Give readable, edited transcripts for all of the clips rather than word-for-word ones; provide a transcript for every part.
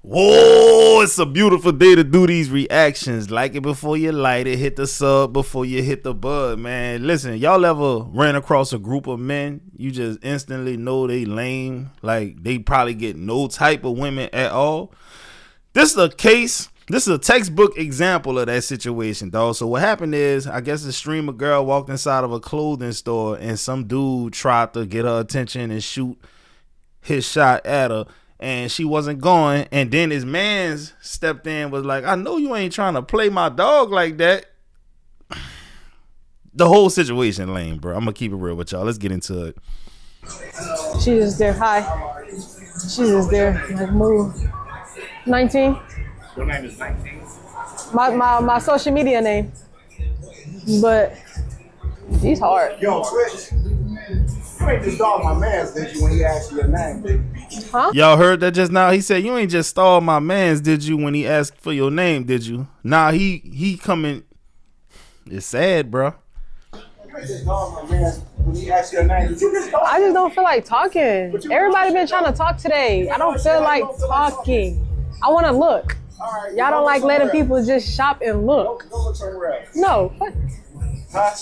Whoa, it's a beautiful day to do these reactions. Like it before you light it. Hit the sub before you hit the bud, man. Listen, y'all ever ran across a group of men you just instantly know they lame? Like they probably get no type of women at all? This is a case. This is a textbook example of that situation, dog. So what happened is, I guess a streamer girl walked inside of a clothing store and some dude tried to get her attention and shoot his shot at her. And she wasn't going, and then his mans stepped in, was like, I know you ain't trying to play my dog like that. The whole situation lame, bro. I'm gonna keep it real with y'all. Let's get into it. She's just there. Hi. She's just there. Like, move. 19. Your name is 19? My social media name. But she's hard. Yo, Twitch. You ain't just dog my mans, did you, when he asked you your name, did you? Huh? Y'all heard that just now? He said, you ain't just stall my mans, did you, when he asked for your name, did you? Nah, he coming. It's sad, bro. You ain't just dog my mans when he asked your name. Did you just dog I just don't feel like talking. Everybody been trying to talk today. I don't feel like talking. I want to look. Right, y'all don't like letting people just shop and look. Go look somewhere else. No. What? Huh?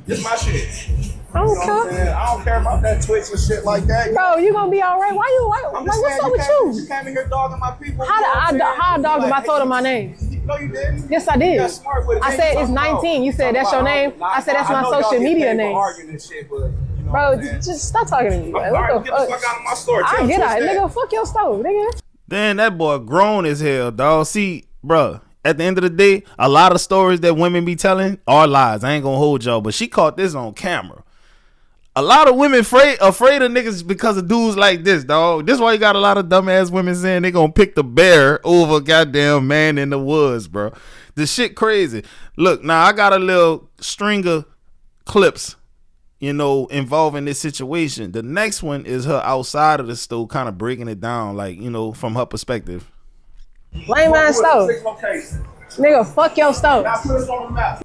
This my shit. I don't care. I don't care about that Twitch and shit like that. Bro, you gonna be all right. Why you like what's up with you? You came in here dogging my people. How I dogged him? I told him my name. No, you didn't. Yes, I did. You got smart with it. I said it's 19. You said that's your name. I said that's my social media name. Bro, just stop talking to me. Like, what the fuck? Get the fuck out of my store. I get out, nigga. Fuck your stove, nigga. Then that boy grown as hell, dog. See, bro, at the end of the day, a lot of stories that women be telling are lies. I ain't gonna hold y'all, but she caught this on camera. A lot of women afraid of niggas because of dudes like this, dog. This is why you got a lot of dumbass women saying they gonna pick the bear over goddamn man in the woods, bro. This shit crazy. Look, now I got a little string of clips, you know, involving this situation. The next one is her outside of the store kind of breaking it down, like, you know, from her perspective. Lame ass stove. Nigga, fuck your stove. Now put us on the map.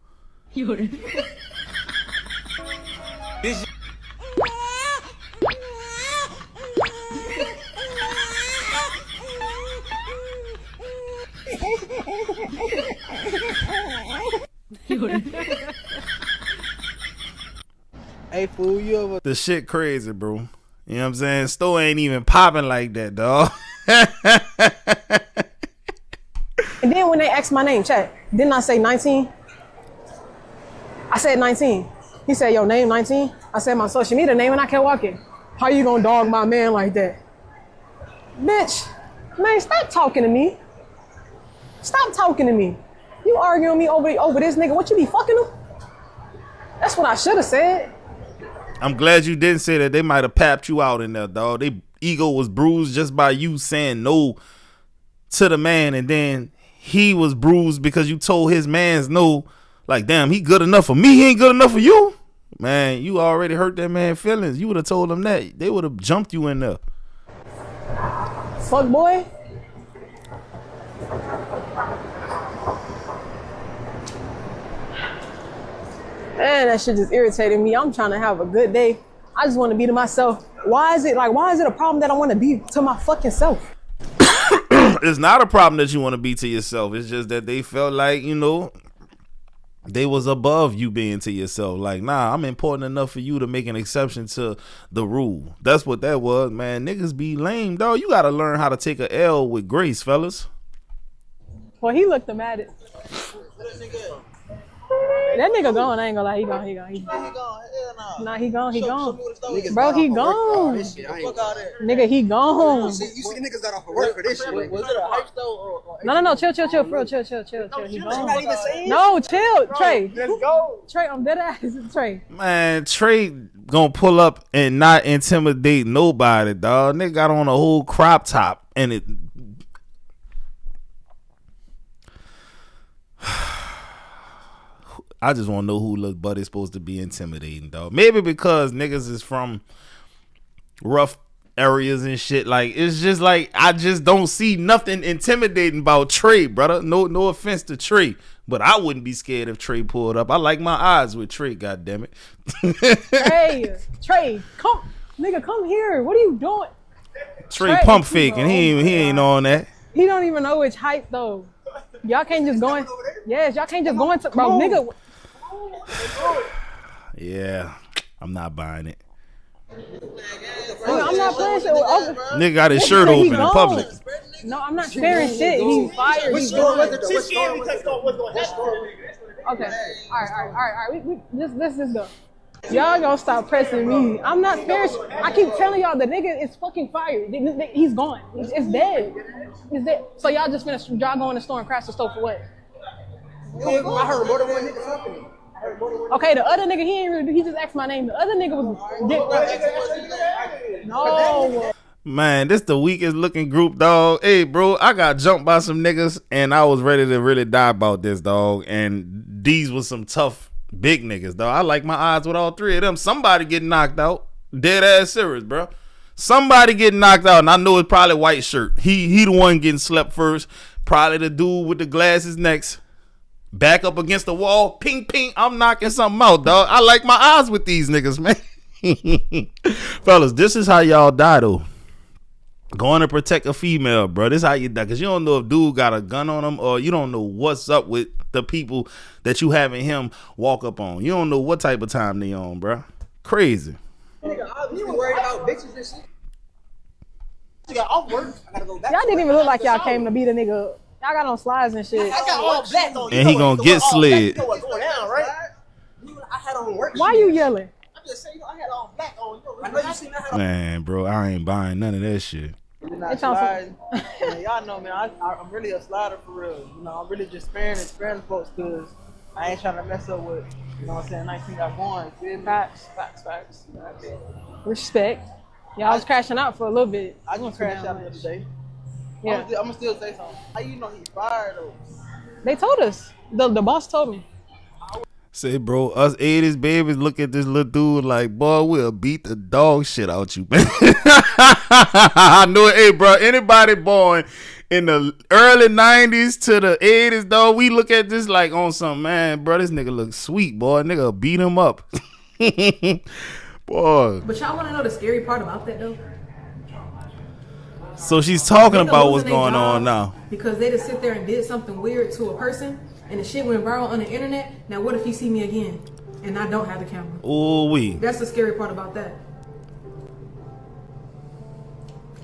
Hey fool, you ever? The shit crazy, bro. You know what I'm saying? Store ain't even popping like that, dog. And then when they asked my name, chat, didn't I say 19? I said 19. He said, your name 19? I said my social media name and I kept walking. How you gonna dog my man like that? Bitch, man, stop talking to me. Stop talking to me. You arguing me over this nigga. What, you be fucking him? That's what I should have said. I'm glad you didn't say that. They might have papped you out in there, dog. They ego was bruised just by you saying no to the man, and then he was bruised because you told his mans no. Like, damn, he good enough for me, he ain't good enough for you. Man, you already hurt that man's feelings. You would have told him that. They would have jumped you in there. Fuck boy. Man, that shit just irritated me. I'm trying to have a good day. I just want to be to myself. Why is it a problem that I want to be to my fucking self? It's not a problem that you want to be to yourself. It's just that they felt like, you know, they was above you being to yourself. Like, nah, I'm important enough for you to make an exception to the rule. That's what that was, man. Niggas be lame, dog. You got to learn how to take a L with grace, fellas. Well, he looked mad at. That nigga gone. I ain't gonna lie. He gone. Nah, he gone. Bro, he gone. Nigga, he gone. You see niggas got off of work for this shit. Was it a hype though? No. Chill. For real, chill. He gone. No, chill. Trey. Let's go. Trey, I'm dead ass. Trey. Man, Trey gonna pull up and not intimidate nobody, dog. Nigga got on a whole crop top and it. I just want to know who Lil Buddy's supposed to be intimidating, dog. Maybe because niggas is from rough areas and shit. Like, it's just like, I just don't see nothing intimidating about Trey, brother. No offense to Trey, but I wouldn't be scared if Trey pulled up. I like my odds with Trey, goddammit. Trey, come, nigga, come here. What are you doing? Trey pump faking. He ain't on that. He don't even know it's hype though. Y'all can't just go in. Yes, y'all can't just go into bro, nigga. Yeah, I'm not buying it. I'm not playing shit with open. Nigga got his shirt open in gone. public. No, I'm not sparing shit. He's fired. He's gone. Okay. All right. We let's just go. Y'all gonna stop pressing me. I'm not sparing shit. I keep telling y'all the nigga is fucking fired. He's gone. It's dead. It's dead. So y'all just finna y'all go in the store and crash the store for what? I heard more than one nigga talking. Okay, the other nigga, he ain't really, he just asked my name. The other nigga was no. Man, this the weakest looking group, dog. Hey, bro, I got jumped by some niggas, and I was ready to really die about this, dog. And these was some tough, big niggas, dog. I like my odds with all three of them. Somebody get knocked out. Dead ass serious, bro. Somebody get knocked out, and I know it's probably white shirt. He the one getting slept first. Probably the dude with the glasses next. Back up against the wall, ping, ping. I'm knocking something out, dog. I like my odds with these niggas, man. Fellas, this is how y'all die, though. Going to protect a female, bro. This is how you die. Because you don't know if dude got a gun on him or you don't know what's up with the people that you having him walk up on. You don't know what type of time they on, bro. Crazy. Nigga, obviously worried about bitches and shit. You got off work. I gotta go back. Y'all didn't even look like y'all came to beat a nigga up. Y'all got on slides and shit. I got all black on. And he gonna get slid. You know what's going down, right? I had on work. Why you yelling? I'm just saying, I had all black on. I know you seen that. Man, bro, I ain't buying none of that shit. Y'all know, man, I'm really a slider for real. You know, I'm really just sparing folks because I ain't trying to mess up with, you know what I'm saying, 19 got born. Facts. You know what I mean? Respect. Y'all was crashing out for a little bit. I gonna crash out the other day. Yeah. I'm gonna still say something. How you know he fired though? They told us. The boss told me. Say, bro, us 80s babies look at this little dude like, boy, we'll beat the dog shit out you, man. I know it. Hey, bro, anybody born in the early 90s to the 80s, dog, we look at this like on some, man, bro, this nigga look sweet, boy. Nigga beat him up. Boy. But y'all want to know the scary part about that, though? So she's talking Nigga about what's losing their going job on now. Because they just sit there and did something weird to a person and the shit went viral on the internet. Now what if he see me again and I don't have the camera? Ooh wee. That's the scary part about that.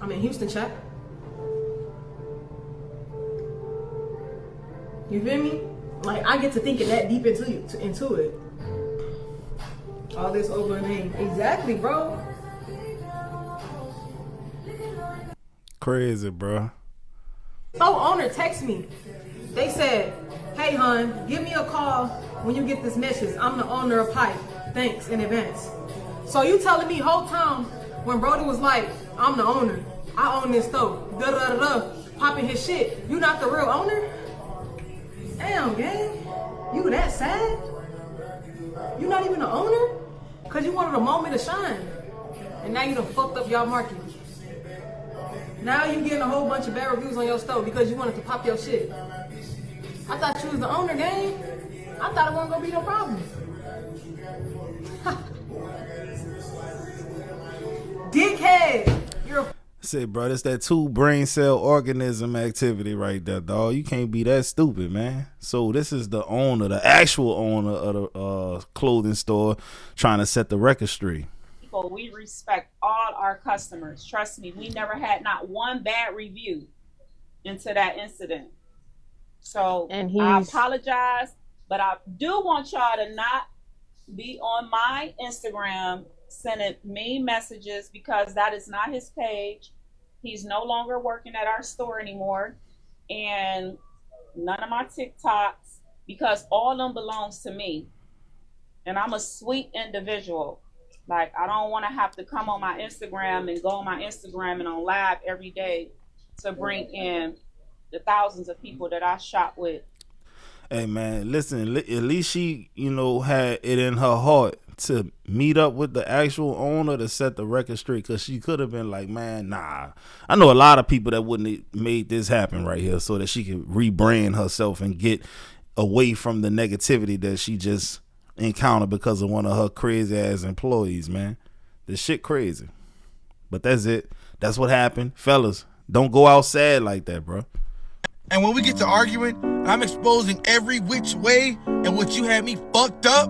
I'm in Houston, chat. You feel me? Like, I get to thinking that deep into it. All this over a name. Exactly, bro. Crazy, bro. So owner text me. They said, hey, hon, give me a call when you get this message. I'm the owner of Pipe. Thanks in advance. So you telling me whole time when Brody was like, I'm the owner. I own this store. Da-da-da-da. Popping his shit. You not the real owner? Damn, gang. You that sad? You not even the owner? Because you wanted a moment to shine. And now you done fucked up y'all market. Now you getting a whole bunch of bad reviews on your store because you wanted to pop your shit. I thought you was the owner, gang. I thought it wasn't gonna be no problem. Dickhead. You're a Say, bro, that's that 2 brain cell organism activity right there, dog. You can't be that stupid, man. So this is the owner, the actual owner of the clothing store trying to set the record straight. We respect all our customers. Trust me, we never had not one bad review into that incident. So I apologize, but I do want y'all to not be on my Instagram sending me messages because that is not his page. He's no longer working at our store anymore. And none of my TikToks, because all of them belongs to me. And I'm a sweet individual. Like, I don't want to have to come on my Instagram and go on my Instagram and on live every day to bring in the thousands of people that I shop with. Hey, man, listen, at least she, had it in her heart to meet up with the actual owner to set the record straight, because she could have been like, man, nah. I know a lot of people that wouldn't have made this happen right here so that she could rebrand herself and get away from the negativity that she just encountered because of one of her crazy ass employees, man. This shit crazy. But that's it. That's what happened. Fellas, Don't go out sad like that, bro. And when we get to arguing, I'm exposing every which way and what you had me fucked up.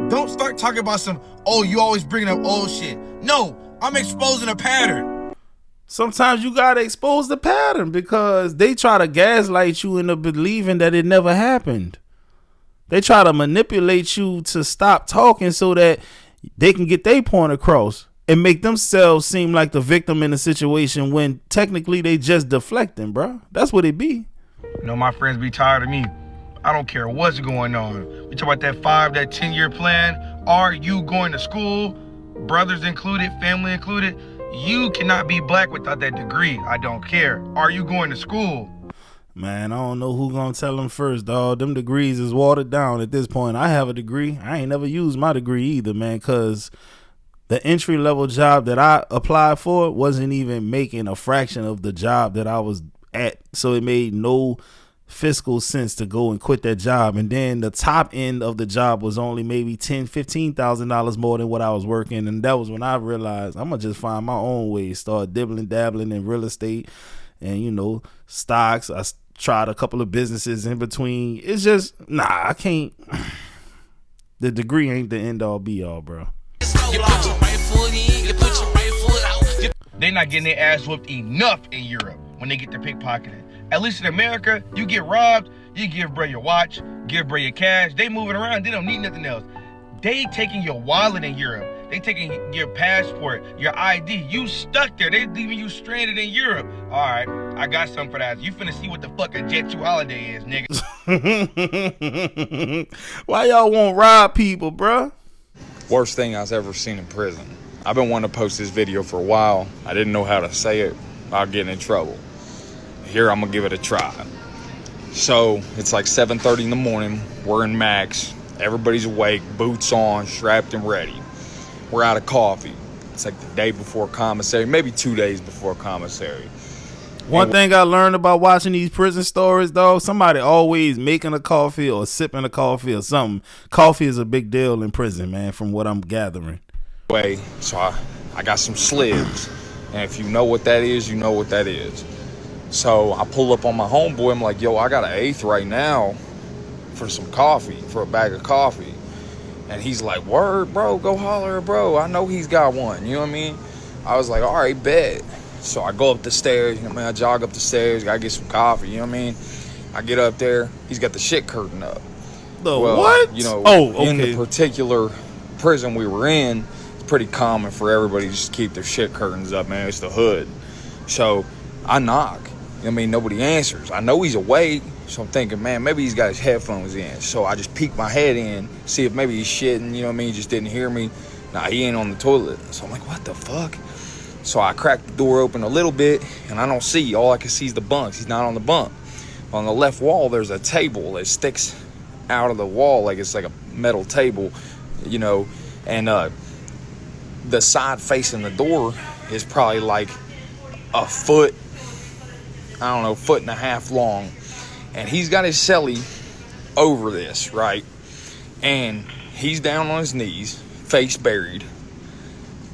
Don't start talking about some, oh, you always bringing up old shit. No, I'm exposing a pattern. Sometimes you gotta expose the pattern because they try to gaslight you into believing that it never happened. They try to manipulate you to stop talking so that they can get their point across and make themselves seem like the victim in the situation when technically they just deflecting, bro. That's what it be. You know, my friends be tired of me. I don't care what's going on. We talk about that 10-year plan. Are you going to school? Brothers included, family included. You cannot be black without that degree. I don't care. Are you going to school? Man, I don't know who gonna tell them first, dog. Them degrees is watered down at this point. I have a degree. I ain't never used my degree either, man, because the entry level job that I applied for wasn't even making a fraction of the job that I was at. So it made no fiscal sense to go and quit that job. And then the top end of the job was only maybe $10,000-$15,000 more than what I was working. And that was when I realized I'm gonna just find my own way, start dabbling in real estate and, you know, stocks. I tried a couple of businesses in between. It's just, I can't. The degree ain't the end all be all, bro. They're not getting their ass whooped enough in Europe when they get to pickpocketing. At least in America, you get robbed, you give bro your watch, give bro your cash. They moving around, they don't need nothing else. They taking your wallet in Europe. They taking your passport, your ID. You stuck there. They leaving you stranded in Europe. All right, I got something for that. You finna see what the fuck a Jet 2 holiday is, nigga. Why y'all won't rob people, bruh? Worst thing I've ever seen in prison. I've been wanting to post this video for a while. I didn't know how to say it. I'll get in trouble. Here, I'm gonna give it a try. So, it's like 7:30 in the morning. We're in Max. Everybody's awake, boots on, strapped and ready. We're out of coffee. It's like the day before commissary, maybe 2 days before commissary. One thing I learned about watching these prison stories, dog, somebody always making a coffee or sipping a coffee or something. Coffee is a big deal in prison, man, from what I'm gathering. So I got some slibs. And if you know what that is, you know what that is. So I pull up on my homeboy. I'm like, yo, I got an eighth right now for some coffee, for a bag of coffee. And he's like, word, bro, go holler at bro. I know he's got one, you know what I mean? I was like, all right, bet. So I go up the stairs, you know what I mean? I jog up the stairs, gotta get some coffee, you know what I mean? I get up there, he's got the shit curtain up. What? You know, okay. In the particular prison we were in, it's pretty common for everybody to just keep their shit curtains up, man. It's the hood. So I knock. I mean, nobody answers. I know he's awake, so I'm thinking, man, maybe he's got his headphones in. So I just peek my head in, see if maybe he's shitting, you know what I mean? He just didn't hear me. Nah, he ain't on the toilet. So I'm like, what the fuck? So I crack the door open a little bit, and I don't see. All I can see is the bunks. He's not on the bunk. On the left wall, there's a table that sticks out of the wall like it's like a metal table, you know, and the side facing the door is probably like a foot, I don't know, 1.5 feet long. And he's got his celly over this, right? And he's down on his knees, face buried.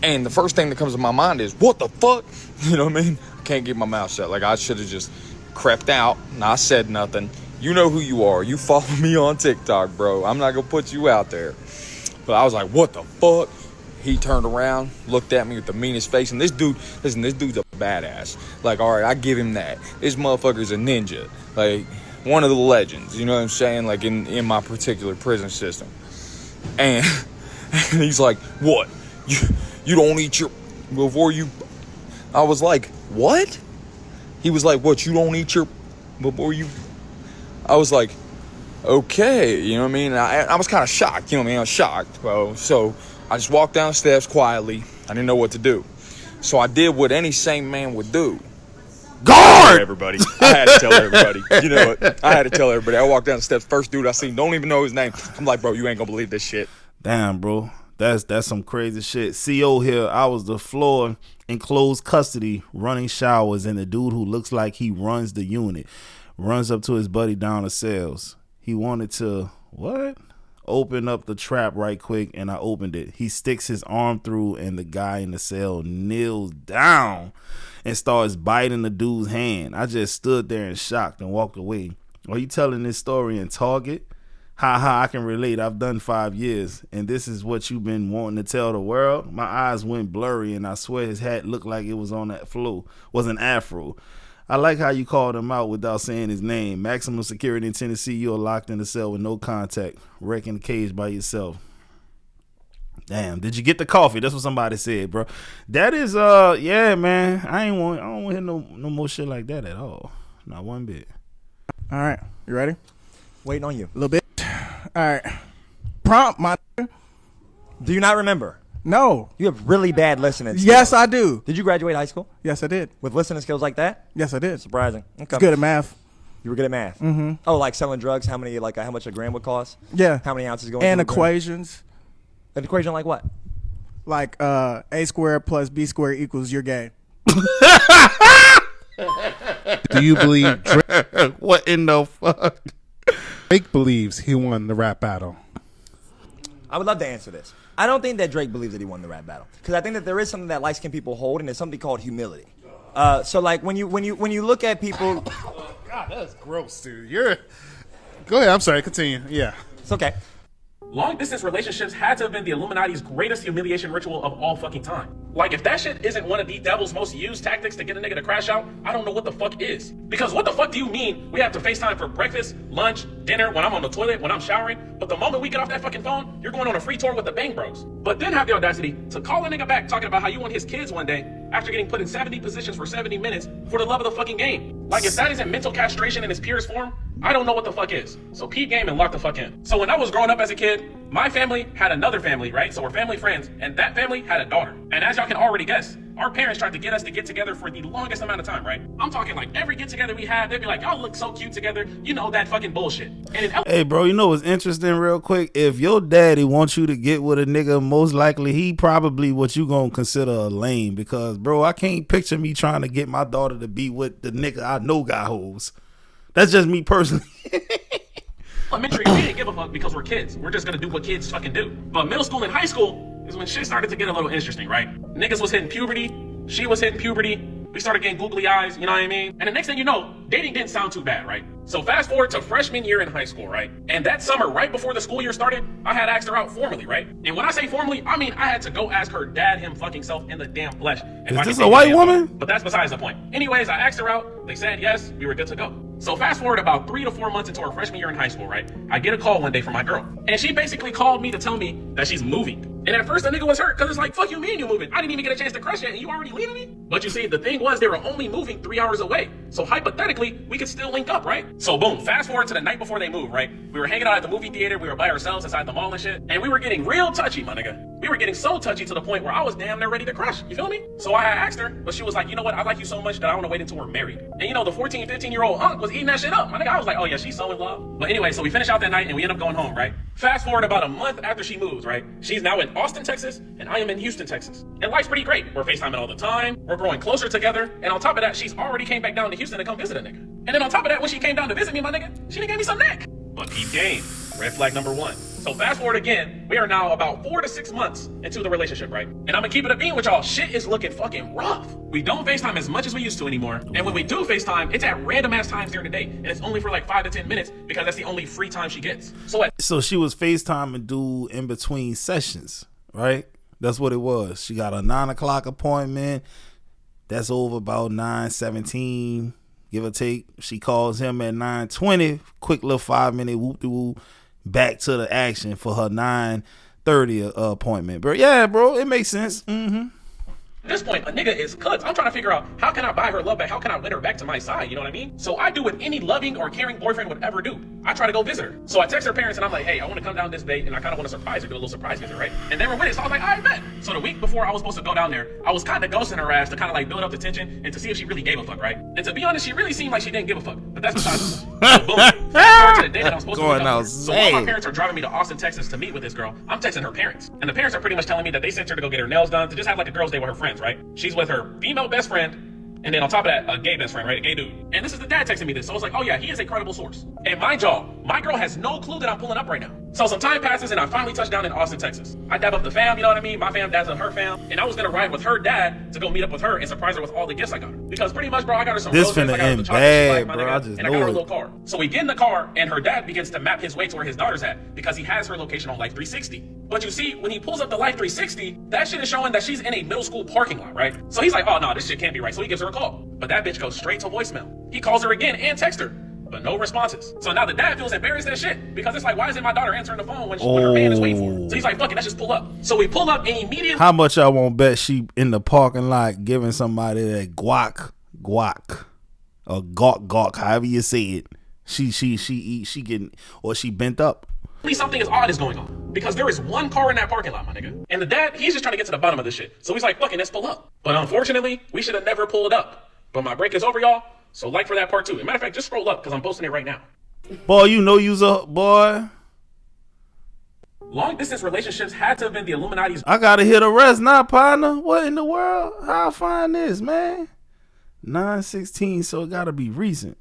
And the first thing that comes to my mind is, what the fuck? You know what I mean? I can't get my mouth shut. Like, I should have just crept out and I said nothing. You know who you are. You follow me on TikTok, bro. I'm not going to put you out there. But I was like, what the fuck? He turned around, looked at me with the meanest face. And this dude, listen, this dude's a badass. Like, all right, I give him that. This motherfucker's a ninja. Like, one of the legends. You know what I'm saying? Like, in my particular prison system. And he's like, what? You don't eat your... Before you... I was like, what? He was like, what? You don't eat your... Before you... I was like, okay. You know what I mean? I was kind of shocked. You know what I mean? I was shocked. Well, so I just walked down the steps quietly. I didn't know what to do. So I did what any sane man would do. Guard! Everybody. I had to tell everybody. You know what? I had to tell everybody. I walked down the steps. First dude I seen, don't even know his name. I'm like, bro, you ain't gonna believe this shit. Damn, bro. That's some crazy shit. CO here, I was the floor in closed custody running showers, and the dude who looks like he runs the unit runs up to his buddy down the cells. He wanted to, what? Open up the trap right quick, and I opened it. He sticks his arm through, and the guy in the cell kneels down and starts biting the dude's hand. I just stood there in shock and walked away. Are you telling this story in Target? Ha, I can relate. I've done 5 years, and this is what you've been wanting to tell the world? My eyes went blurry, and I swear his hat looked like it was on that floor, was an afro. I like how you called him out without saying his name. Maximum security in Tennessee, you are locked in the cell with no contact, wrecking the cage by yourself. Damn, did you get the coffee? That's what somebody said, bro. That is, yeah, man. I don't want to hear no more shit like that at all. Not one bit. All right, you ready? Waiting on you. A little bit. All right. Prompt, my. Do you not remember? No. You have really bad listening skills. Yes, I do. Did you graduate high school? Yes, I did. With listening skills like that? Yes, I did. Surprising. Okay. Good at math. You were good at math? Mm-hmm. Oh, like selling drugs? How much a gram would cost? Yeah. How many ounces going and into equations. An equation like what? Like A squared plus B squared equals you're gay. Do you believe Drake? What in the fuck? Drake believes he won the rap battle. I would love to answer this. I don't think that Drake believes that he won the rap battle, because I think that there is something that light-skinned people hold, and it's something called humility. So like when you look at people, God, that's gross, dude. Go ahead. I'm sorry. Continue. Yeah, it's okay. Long-distance relationships had to have been the Illuminati's greatest humiliation ritual of all fucking time. Like, if that shit isn't one of the devil's most used tactics to get a nigga to crash out, I don't know what the fuck is. Because what the fuck do you mean we have to FaceTime for breakfast, lunch, dinner, when I'm on the toilet, when I'm showering, but the moment we get off that fucking phone, you're going on a free tour with the Bang Bros. But then have the audacity to call a nigga back talking about how you want his kids one day after getting put in 70 positions for 70 minutes for the love of the fucking game. Like, if that isn't mental castration in its purest form, I don't know what the fuck is. So peep game and lock the fuck in. So when I was growing up as a kid, my family had another family, right? So we're family friends, and that family had a daughter. And as y'all can already guess, our parents tried to get us to get together for the longest amount of time, right? I'm talking like every get together we had, they'd be like, y'all look so cute together. You know, that fucking bullshit. And hey, bro, you know what's interesting real quick? If your daddy wants you to get with a nigga, most likely he probably what you gonna consider a lame, because, bro, I can't picture me trying to get my daughter to be with the nigga I know got hoes. That's just me personally. elementary, we didn't give a fuck because we're kids. We're just gonna do what kids fucking do. But middle school and high school is when shit started to get a little interesting, right? Niggas was hitting puberty, she was hitting puberty, we started getting googly eyes, you know what I mean? And the next thing you know, dating didn't sound too bad, right? So fast forward to freshman year in high school, right? And that summer, right before the school year started, I had asked her out formally, right? And when I say formally, I mean I had to go ask her dad him fucking self in the damn flesh. Is this a white woman? But that's besides the point. Anyways, I asked her out, they said yes, we were good to go. So fast forward about 3 to 4 months into our freshman year in high school, right? I get a call one day from my girl. And she basically called me to tell me that she's moving. And at first the nigga was hurt, because it's like, fuck you mean you moving? I didn't even get a chance to crush yet, and you already leaving me? But you see, the thing was they were only moving 3 hours away. So hypothetically, we could still link up, right? So boom, fast forward to the night before they moved, right? We were hanging out at the movie theater, we were by ourselves inside the mall and shit, and we were getting real touchy, my nigga. We were getting so touchy to the point where I was damn near ready to crush, you feel me? So I asked her, but she was like, you know what, I like you so much that I want to wait until we're married. And you know, the 14, 15-year-old unk was eating that shit up, my nigga. I was like, oh yeah, she's so in love. But anyway, so we finished out that night and we end up going home, right? Fast forward about a month after she moves, right? She's now in Austin, Texas, and I am in Houston, Texas. And life's pretty great. We're FaceTiming all the time. We're growing closer together. And on top of that, she's already came back down to Houston to come visit a nigga. And then on top of that, when she came down to visit me, my nigga, she done gave me some neck. But peep game. Red flag number 1. So fast forward again, we are now about 4 to 6 months into the relationship, right? And I'm gonna keep it a bean with y'all. Shit is looking fucking rough. We don't FaceTime as much as we used to anymore. And when we do FaceTime, it's at random ass times during the day. And it's only for like 5 to 10 minutes because that's the only free time she gets. So she was FaceTiming dude in between sessions, right? That's what it was. She got a 9 o'clock appointment. That's over about 9:17, give or take. She calls him at 9:20. Quick little 5-minute whoop-de-whoop. Back to the action for her 9:30 appointment. But yeah, bro, it makes sense. At this point, a nigga is cooked. I'm trying to figure out, how can I buy her love back? How can I win her back to my side? You know what I mean? So I do what any loving or caring boyfriend would ever do. I try to go visit her. So I text her parents and I'm like, hey, I want to come down this date and I kind of want to surprise her, do a little surprise visit, right? And they were with it. So I was like, all right, bet. So the week before I was supposed to go down there, I was kind of ghosting her ass to kind of like build up the tension and to see if she really gave a fuck, right? And to be honest, she really seemed like she didn't give a fuck. But that's besides the point. So boom. Fast forward to the day that I'm supposed to go down there. So while my parents are driving me to Austin, Texas to meet with this girl, I'm texting her parents. And the parents are pretty much telling me that they sent her to go get her nails done, to just have like a girl's day with her friends, right? She's with her female best friend, and then on top of that, a gay best friend, right? A gay dude. And this is the dad texting me this. So I was like, oh yeah, he is a credible source. And mind y'all, my girl has no clue that I'm pulling up right now. So some time passes and I finally touch down in Austin, Texas. I dab up the fam, you know what I mean? My fam dabs up her fam. And I was gonna ride with her dad to go meet up with her and surprise her with all the gifts I got her. Because pretty much, bro, I got her some This roses, finna I got her end the chocolate she bad, liked, my bro. nigga, I just and I got her a know little car. So we get in the car and her dad begins to map his way to where his daughter's at because he has her location on Life 360. But you see, when he pulls up the Life 360, that shit is showing that she's in a middle school parking lot, right? So he's like, oh no, this shit can't be right. So he gives her a call. But that bitch goes straight to voicemail. He calls her again and texts her, but no responses. So now the dad feels embarrassed as shit because it's like, why isn't my daughter answering the phone when her man is waiting for her? So he's like, fuck it, let's just pull up. So we pull up and immediately. How much y'all won't bet she in the parking lot giving somebody that guac or gawk, however you say it. She getting, or she bent up. Something is odd is going on because there is one car in that parking lot, my nigga. And the dad, he's just trying to get to the bottom of this shit. So he's like, fucking, let's pull up. But unfortunately, we should have never pulled up. But my break is over, y'all. So like for that part 2. As a matter of fact, just scroll up because I'm posting it right now. Boy, you know you's a boy. Long distance relationships had to have been the Illuminati's. I gotta hit the rest now, partner. What in the world? How I find this, man? 9/16, so it gotta be recent.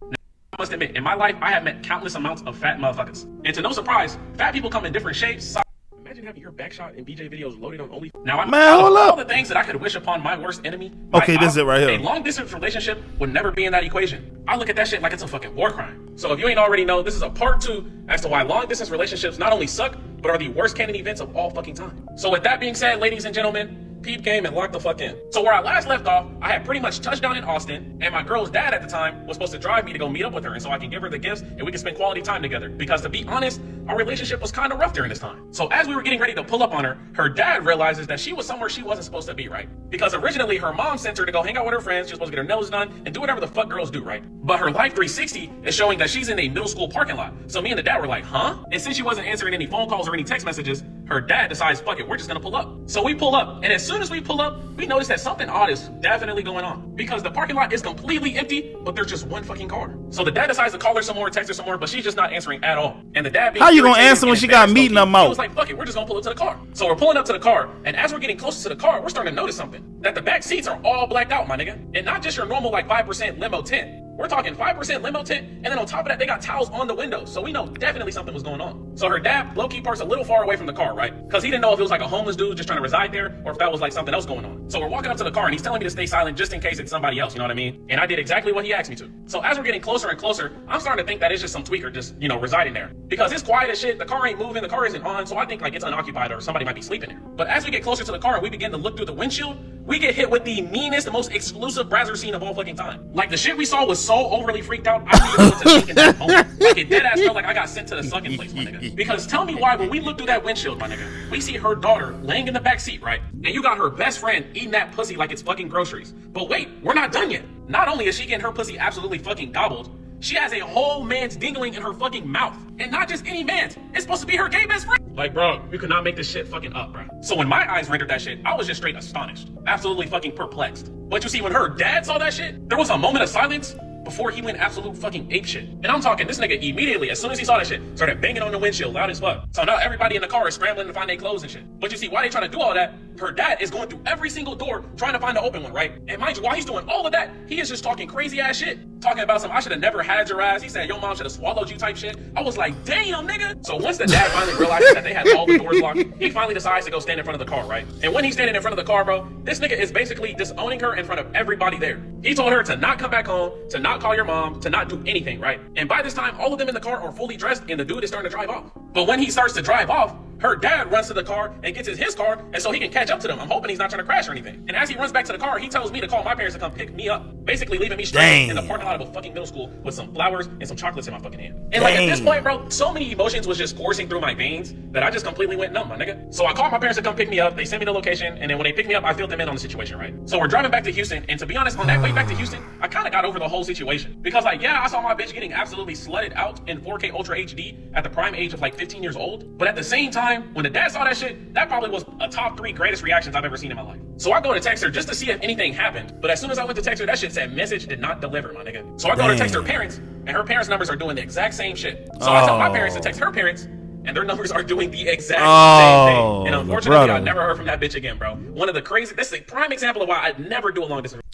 I must admit, in my life, I have met countless amounts of fat motherfuckers. And to no surprise, fat people come in different shapes. Imagine having your backshot in BJ videos loaded on only. Now, hold up. All the things that I could wish upon my worst enemy. Okay, this is it right here. A long distance relationship would never be in that equation. I look at that shit like it's a fucking war crime. So if you ain't already know, this is a part 2 as to why long distance relationships not only suck, but are the worst canon events of all fucking time. So with that being said, ladies and gentlemen, peep game and lock the fuck in. So where I last left off, I had pretty much touched down in Austin, and my girl's dad at the time was supposed to drive me to go meet up with her, and so I can give her the gifts and we can spend quality time together. Because to be honest, our relationship was kind of rough during this time. So as we were getting ready to pull up on her, her dad realizes that she was somewhere she wasn't supposed to be, right? Because originally her mom sent her to go hang out with her friends, she was supposed to get her nails done and do whatever the fuck girls do, right? But her Life 360 is showing that she's in a middle school parking lot. So me and the dad were like, huh? And since she wasn't answering any phone calls or any text messages, her dad decides, fuck it, we're just gonna pull up. So we pull up, and as soon as we pull up, we notice that something odd is definitely going on. Because the parking lot is completely empty, but there's just one fucking car. So the dad decides to call her some more, text her some more, but she's just not answering at all. And the dad being how you gonna answer when she got meeting them out? He was like, fuck it, we're just gonna pull up to the car. So we're pulling up to the car, and as we're getting closer to the car, we're starting to notice something. That the back seats are all blacked out, my nigga. And not just your normal like 5% limo tint. We're talking 5% limo tint, and then on top of that, they got towels on the windows. So we know definitely something was going on. So her dad low-key parks a little far away from the car, right? Because he didn't know if it was like a homeless dude just trying to reside there, or if that was like something else going on. So we're walking up to the car, and he's telling me to stay silent just in case it's somebody else, you know what I mean? And I did exactly what he asked me to. So as we're getting closer and closer, I'm starting to think that it's just some tweaker just, you know, residing there. Because it's quiet as shit, the car ain't moving, the car isn't on, so I think like it's unoccupied or somebody might be sleeping there. But as we get closer to the car and we begin to look through the windshield, we get hit with the meanest, the most exclusive Brazzer scene of all fucking time. Like the shit we saw was so overly freaked out, I didn't even know what to think in that moment. Like it dead ass felt like I got sent to the sucking place, my nigga. Because tell me why when we look through that windshield, my nigga, we see her daughter laying in the back seat, right? And you got her best friend eating that pussy like it's fucking groceries. But wait, we're not done yet. Not only is she getting her pussy absolutely fucking gobbled, she has a whole man's dingling in her fucking mouth. And not just any man's. It's supposed to be her gay best friend. Like, bro, you could not make this shit fucking up, bro. So when my eyes rendered that shit, I was just straight astonished. Absolutely fucking perplexed. But you see, when her dad saw that shit, there was a moment of silence before he went absolute fucking apeshit. And I'm talking, this nigga immediately, as soon as he saw that shit, started banging on the windshield loud as fuck. So now everybody in the car is scrambling to find their clothes and shit. But you see, why they trying to do all that, her dad is going through every single door trying to find the open one, right? And mind you, while he's doing all of that, he is just talking crazy ass shit. Talking about some, I should have never had your ass. He said, your mom should have swallowed you type shit. I was like, damn, nigga. So once the dad finally realizes that they had all the doors locked, he finally decides to go stand in front of the car, right? And when he's standing in front of the car, bro, this nigga is basically disowning her in front of everybody there. He told her to not come back home, to not call your mom, to not do anything, right? And by this time, all of them in the car are fully dressed and the dude is starting to drive off. But when he starts to drive off, her dad runs to the car and gets his car, and so he can catch up to them. I'm hoping he's not trying to crash or anything. And as he runs back to the car, he tells me to call my parents to come pick me up, basically leaving me stranded in the parking lot of a fucking middle school with some flowers and some chocolates in my fucking hand. And like at this point, bro, so many emotions was just coursing through my veins that I just completely went numb, my nigga. So I called my parents to come pick me up. They sent me the location, and then when they picked me up, I filled them in on the situation, right? So we're driving back to Houston, and to be honest, on that way back to Houston, I kind of got over the whole situation. Because like, yeah, I saw my bitch getting absolutely slutted out in 4K Ultra HD at the prime age of like 15 years old. But at the same time, when the dad saw that shit, that probably was a top 3 greatest reactions I've ever seen in my life. So I go to text her just to see if anything happened. But as soon as I went to text her, that shit said message did not deliver, my nigga. So I go to text her parents, and her parents' numbers are doing the exact same shit. So I tell my parents to text her parents, and their numbers are doing the exact same thing. And unfortunately, I never heard from that bitch again, bro. One of the crazy, this is a prime example of why I'd never do a long distance.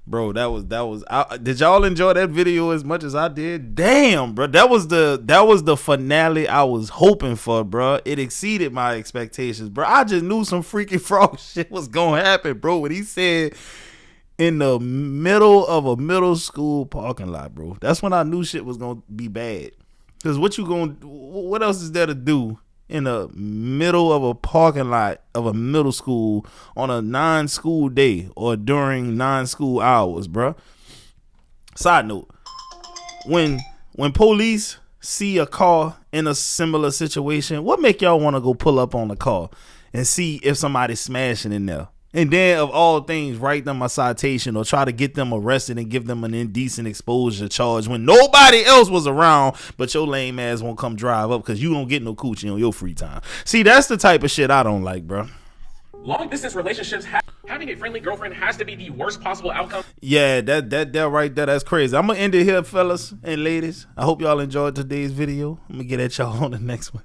Bro, that was. Did y'all enjoy that video as much as I did? Damn, bro, that was the finale I was hoping for, bro. It exceeded my expectations, bro. I just knew some freaky frog shit was gonna happen, bro. When he said in the middle of a middle school parking lot, bro, that's when I knew shit was gonna be bad. Cause what else is there to do in the middle of a parking lot of a middle school on a non-school day or during non-school hours, bruh? Side note, when police see a car in a similar situation, what make y'all want to go pull up on the car and see if somebody's smashing in there? And then, of all things, write them a citation or try to get them arrested and give them an indecent exposure charge when nobody else was around, but your lame ass won't come drive up because you don't get no coochie on your free time. See, that's the type of shit I don't like, bro. Long distance relationships, having a friendly girlfriend has to be the worst possible outcome. Yeah, that right there, that's crazy. I'm going to end it here, fellas and ladies. I hope y'all enjoyed today's video. I'm going to get at y'all on the next one.